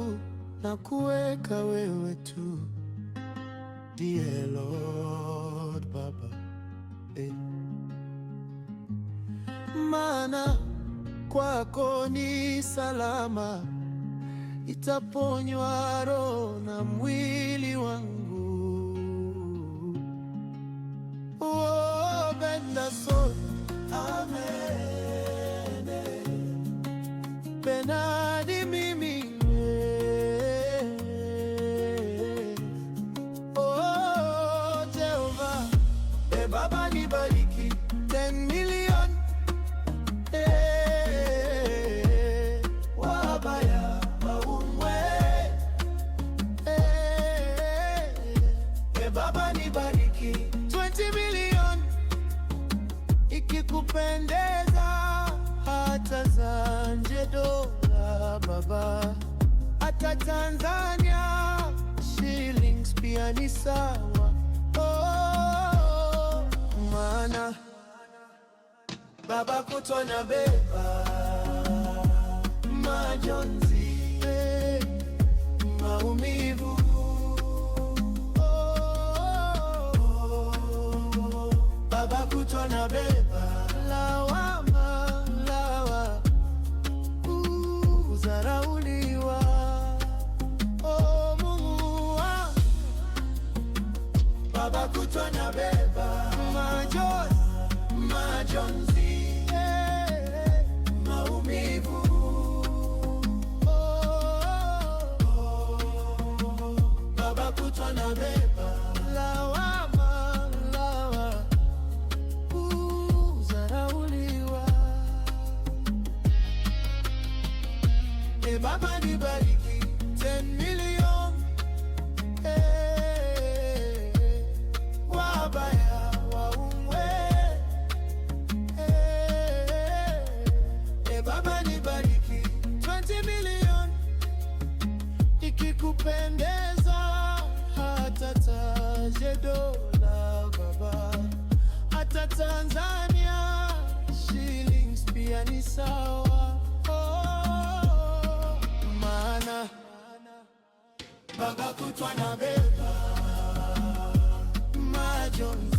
wangu na kuweka wewe tu, dear Lord Baba, Maana kwako ni salama, itaponywa roho na mwili wangu. Oh, benda so, amen. Benadi mimi, oh Jehova, Baba nibariki 10 million. Wabaya waumwe, Baba nibariki 20 million. Ikikupendeza hata za nje dola Baba, hata Tanzania shillings pia ni sawa. Oh, maana Baba kutwa na beba majonzi, maumivu, Baba kutwa na beba lawama, kudharauliwa. Oh Mungu wangu, Baba kutwa na beba majonzi, maumivu, Baba kutwa na beba lawama, kudharauliwa. Baba nibariki 10 million. Wabaya waumwe, Baba nibariki 20 million. Ikikupendeza hata taje dola Baba, hata Tanzania shillings pia ni sawa. Oh, maana Baba kutwa na beba majonzi.